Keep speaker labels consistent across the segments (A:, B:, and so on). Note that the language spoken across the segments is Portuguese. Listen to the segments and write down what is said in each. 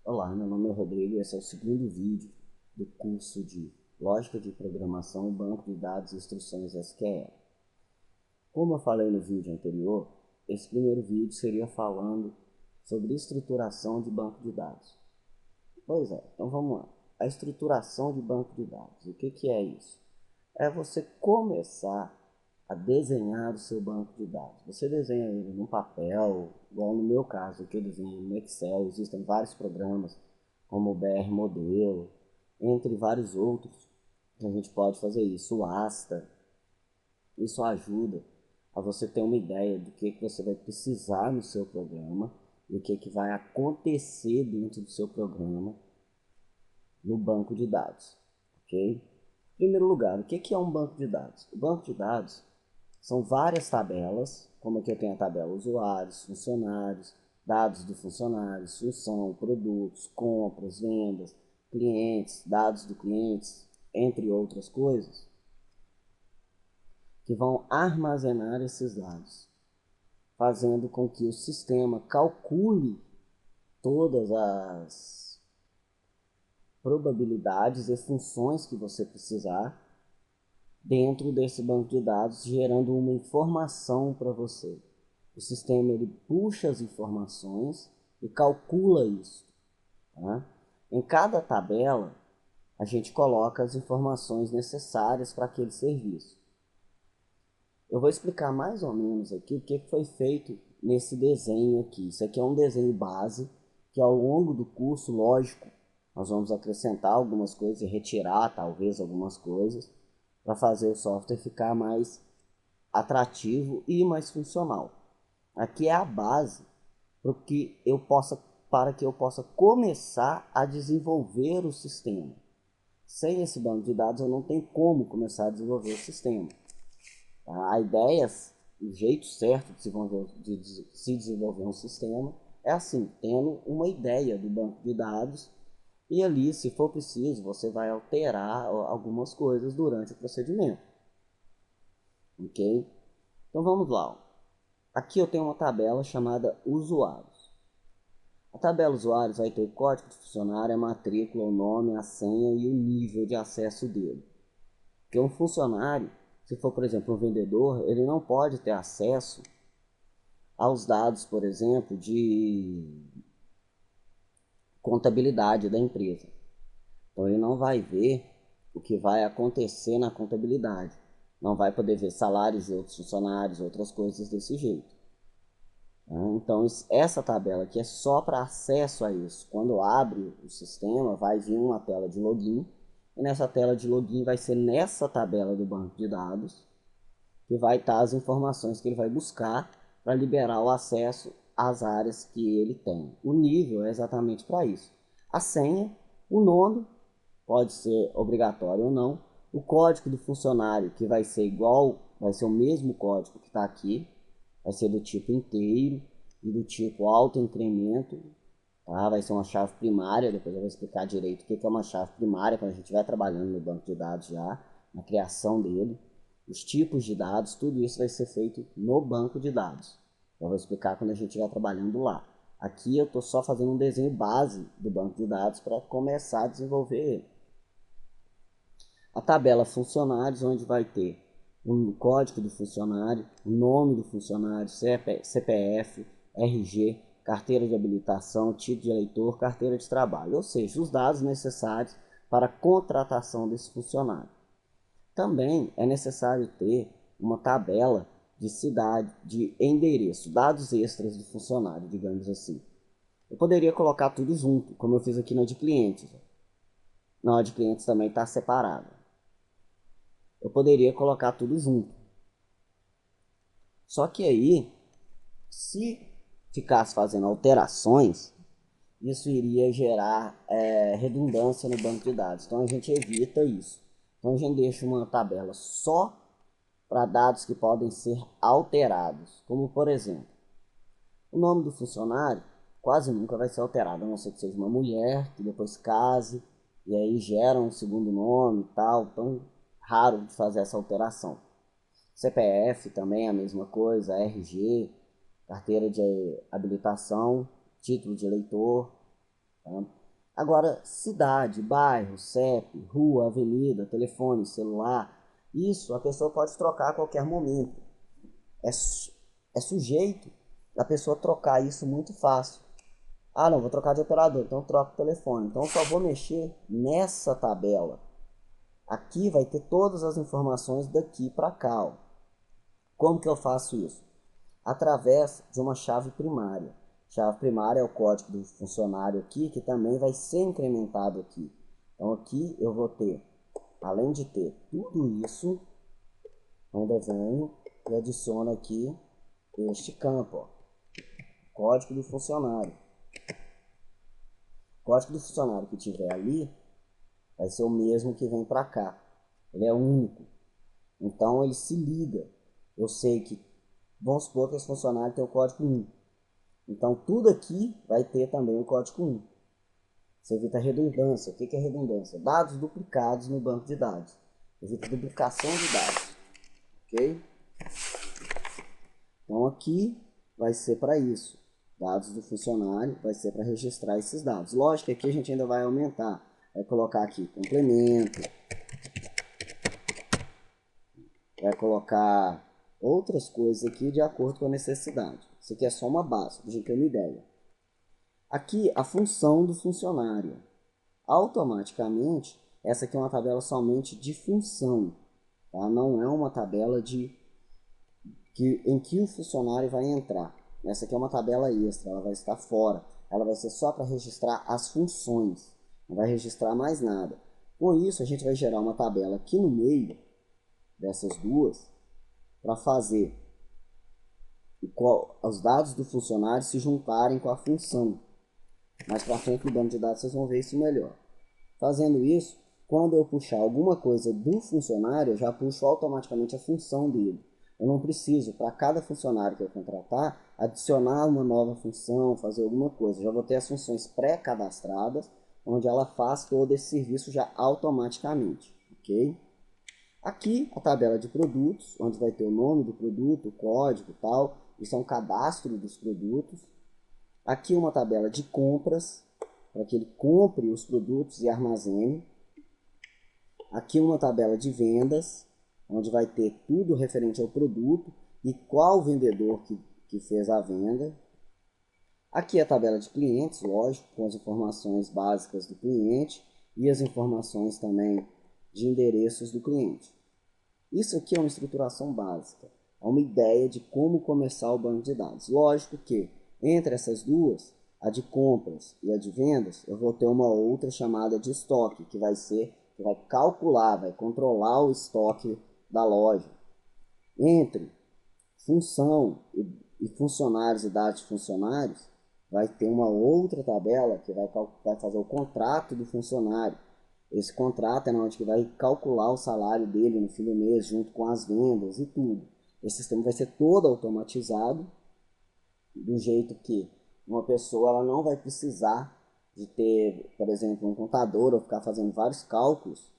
A: Olá, meu nome é Rodrigo e esse é o segundo vídeo do curso de Lógica de Programação, Banco de Dados e Instruções SQL. Como eu falei no vídeo anterior, esse primeiro vídeo seria falando sobre estruturação de banco de dados. Pois é, então vamos lá. A estruturação de banco de dados, o que é isso? É você começar a desenhar o seu banco de dados. Você desenha ele num papel, igual no meu caso, que eu desenho no Excel. Existem vários programas, como o BR Modelo, entre vários outros, que a gente pode fazer isso. O Asta, isso ajuda a você ter uma ideia do que você vai precisar no seu programa e o que vai acontecer dentro do seu programa no banco de dados, ok? Em primeiro lugar, o que é um banco de dados? O banco de dados são várias tabelas, como aqui eu tenho a tabela usuários, funcionários, dados do funcionário, função, produtos, compras, vendas, clientes, dados do clientes, entre outras coisas, que vão armazenar esses dados, fazendo com que o sistema calcule todas as probabilidades e funções que você precisar dentro desse banco de dados, gerando uma informação para você. O sistema ele puxa as informações e calcula isso. Tá? Em cada tabela, a gente coloca as informações necessárias para aquele serviço. Eu vou explicar mais ou menos aqui o que foi feito nesse desenho aqui. Isso aqui é um desenho base, que ao longo do curso, lógico, nós vamos acrescentar algumas coisas e retirar talvez algumas coisas para fazer o software ficar mais atrativo e mais funcional. Aqui é a base para que eu possa começar a desenvolver o sistema. Sem esse banco de dados eu não tenho como começar a desenvolver o sistema. A ideia, o jeito certo de se desenvolver um sistema é assim, tendo uma ideia do banco de dados e ali, se for preciso, você vai alterar algumas coisas durante o procedimento. Ok? Então vamos lá. Aqui eu tenho uma tabela chamada usuários. A tabela usuários vai ter o código do funcionário, a matrícula, o nome, a senha e o nível de acesso dele. Porque um funcionário, se for, por exemplo, um vendedor, ele não pode ter acesso aos dados, por exemplo, de contabilidade da empresa. Então ele não vai ver o que vai acontecer na contabilidade. Não vai poder ver salários de outros funcionários, outras coisas desse jeito. Então essa tabela aqui é só para acesso a isso. Quando abre o sistema, vai vir uma tela de login. E nessa tela de login vai ser nessa tabela do banco de dados que vai estar as informações que ele vai buscar para liberar o acesso às áreas que ele tem. O nível é exatamente para isso. A senha, o nome, pode ser obrigatório ou não. O código do funcionário, que vai ser igual, vai ser o mesmo código que está aqui, vai ser do tipo inteiro e do tipo alto incremento, tá? Vai ser uma chave primária, depois eu vou explicar direito o que é uma chave primária quando a gente estiver trabalhando no banco de dados já, na criação dele. Os tipos de dados, tudo isso vai ser feito no banco de dados. Eu vou explicar quando a gente estiver trabalhando lá. Aqui eu estou só fazendo um desenho base do banco de dados para começar a desenvolver ele. A tabela funcionários, onde vai ter o código do funcionário, o nome do funcionário, CPF, RG, carteira de habilitação, título de eleitor, carteira de trabalho, ou seja, os dados necessários para a contratação desse funcionário. Também é necessário ter uma tabela de cidade, de endereço, dados extras do funcionário, digamos assim. Eu poderia colocar tudo junto, como eu fiz aqui na de clientes. Na de clientes também está separada. Eu poderia colocar tudo junto. Só que aí, se ficasse fazendo alterações, isso iria gerar redundância no banco de dados. Então a gente evita isso. Então a gente deixa uma tabela só para dados que podem ser alterados, como por exemplo, o nome do funcionário quase nunca vai ser alterado, a não ser que seja uma mulher, que depois case, e aí gera um segundo nome e tal, tão raro de fazer essa alteração. CPF também é a mesma coisa, RG, carteira de habilitação, título de eleitor, Tá? Agora, cidade, bairro, CEP, rua, avenida, telefone, celular, isso a pessoa pode trocar a qualquer momento. É sujeito a pessoa trocar isso muito fácil. Ah, não, vou trocar de operador, então eu troco o telefone. Então eu só vou mexer nessa tabela. Aqui vai ter todas as informações daqui para cá. Ó. Como que eu faço isso? Através de uma chave primária. Chave primária é o código do funcionário aqui, que também vai ser incrementado aqui. Então aqui eu vou ter, além de ter tudo isso, ainda venho e adiciono aqui este campo, ó, código do funcionário. O código do funcionário que tiver ali vai ser o mesmo que vem para cá. Ele é único. Então ele se liga. Eu sei que, vamos supor que esse funcionário tem o código 1. Então tudo aqui vai ter também o código 1. Você evita redundância. O que é redundância? Dados duplicados no banco de dados. Evita duplicação de dados. Ok? Então aqui vai ser para isso. Dados do funcionário vai ser para registrar esses dados. Lógico que aqui a gente ainda vai aumentar. Vai colocar aqui complemento. Vai colocar outras coisas aqui de acordo com a necessidade. Isso aqui é só uma base, para a gente ter uma ideia. Aqui a função do funcionário. Automaticamente, essa aqui é uma tabela somente de função. Tá? Não é uma tabela em que o funcionário vai entrar. Essa aqui é uma tabela extra, ela vai estar fora. Ela vai ser só para registrar as funções. Não vai registrar mais nada. Com isso, a gente vai gerar uma tabela aqui no meio dessas duas para fazer os dados do funcionário se juntarem com a função. Mais para frente no banco de dados vocês vão ver isso melhor. Fazendo isso, quando eu puxar alguma coisa do funcionário, eu já puxo automaticamente a função dele. Eu não preciso, para cada funcionário que eu contratar, adicionar uma nova função, fazer alguma coisa. Eu já vou ter as funções pré-cadastradas, onde ela faz todo esse serviço já automaticamente. Ok? Aqui a tabela de produtos, onde vai ter o nome do produto, o código e tal. Isso é um cadastro dos produtos. Aqui uma tabela de compras, para que ele compre os produtos e armazene. Aqui uma tabela de vendas, onde vai ter tudo referente ao produto e qual vendedor que fez a venda. Aqui a tabela de clientes, lógico, com as informações básicas do cliente e as informações também de endereços do cliente. Isso aqui é uma estruturação básica, é uma ideia de como começar o banco de dados. Lógico que entre essas duas, a de compras e a de vendas, eu vou ter uma outra chamada de estoque, que vai calcular, vai controlar o estoque da loja. Entre função e funcionários e dados de funcionários, vai ter uma outra tabela que vai fazer o contrato do funcionário. Esse contrato é onde que vai calcular o salário dele no fim do mês, junto com as vendas e tudo. Esse sistema vai ser todo automatizado, do jeito que uma pessoa ela não vai precisar de ter, por exemplo, um contador ou ficar fazendo vários cálculos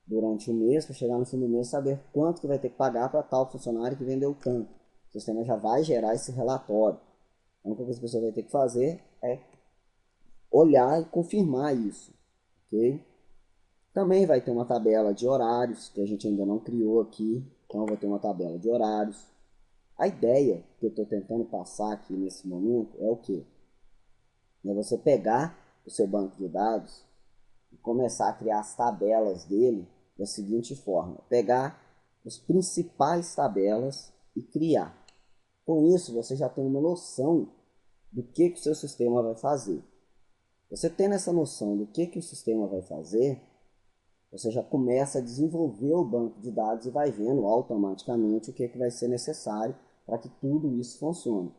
A: durante o mês para chegar no fim do mês saber quanto que vai ter que pagar para tal funcionário que vendeu tanto. O sistema já vai gerar esse relatório. A única coisa que a pessoa vai ter que fazer é olhar e confirmar isso, ok? Também vai ter uma tabela de horários, que a gente ainda não criou aqui. Então vai ter uma tabela de horários. A ideia que eu estou tentando passar aqui nesse momento é o quê? É você pegar o seu banco de dados e começar a criar as tabelas dele da seguinte forma. Pegar as principais tabelas e criar. Com isso, você já tem uma noção do que o seu sistema vai fazer. Você tendo essa noção do que o sistema vai fazer, você já começa a desenvolver o banco de dados e vai vendo automaticamente o que vai ser necessário para que tudo isso funcione.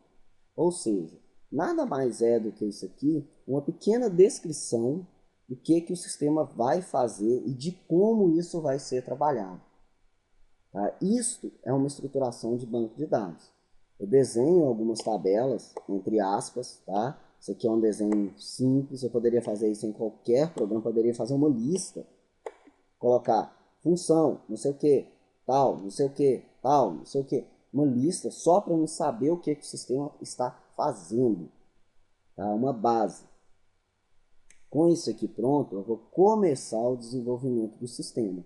A: Ou seja, nada mais é do que isso aqui, uma pequena descrição do que o sistema vai fazer e de como isso vai ser trabalhado. Tá? Isto é uma estruturação de banco de dados. Eu desenho algumas tabelas, entre aspas, tá? Isso aqui é um desenho simples, eu poderia fazer isso em qualquer programa, poderia fazer uma lista, colocar função, não sei o que, tal, não sei o que, tal, não sei o que, uma lista só para eu saber o que o sistema está fazendo, tá? Uma base. Com isso aqui pronto, eu vou começar o desenvolvimento do sistema.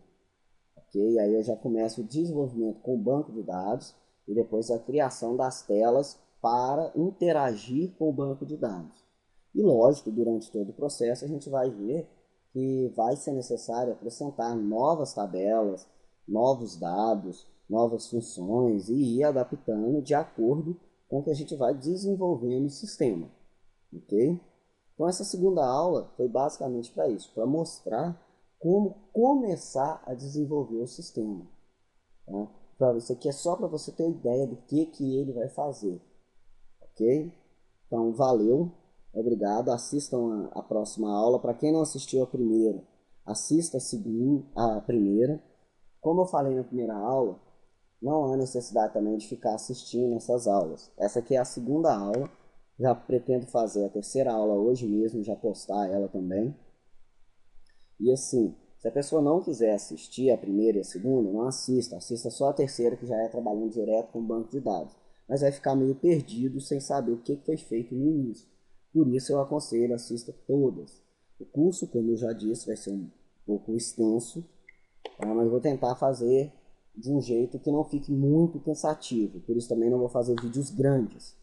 A: Ok? Aí eu já começo o desenvolvimento com o banco de dados e depois a criação das telas para interagir com o banco de dados. E lógico, durante todo o processo a gente vai ver que vai ser necessário acrescentar novas tabelas, novos dados, novas funções e ir adaptando de acordo com o que a gente vai desenvolvendo no sistema. Ok? Então essa segunda aula foi basicamente para isso, para mostrar como começar a desenvolver o sistema. Tá? Isso aqui é só para você ter ideia do que ele vai fazer. Ok? Então valeu, obrigado, assistam a próxima aula. Para quem não assistiu a primeira, assista a primeira. Como eu falei na primeira aula, não há necessidade também de ficar assistindo essas aulas. Essa aqui é a segunda aula. Já pretendo fazer a terceira aula hoje mesmo, já postar ela também. E assim, se a pessoa não quiser assistir a primeira e a segunda, não assista. Assista só a terceira, que já é trabalhando direto com o banco de dados. Mas vai ficar meio perdido sem saber o que foi feito no início. Por isso eu aconselho, assista todas. O curso, como eu já disse, vai ser um pouco extenso, tá? Mas eu vou tentar fazer de um jeito que não fique muito cansativo. Por isso também não vou fazer vídeos grandes.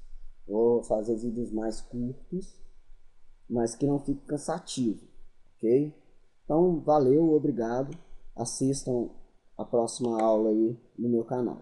A: Vou fazer vídeos mais curtos, mas que não fique cansativo, ok? Então, valeu, obrigado. Assistam a próxima aula aí no meu canal.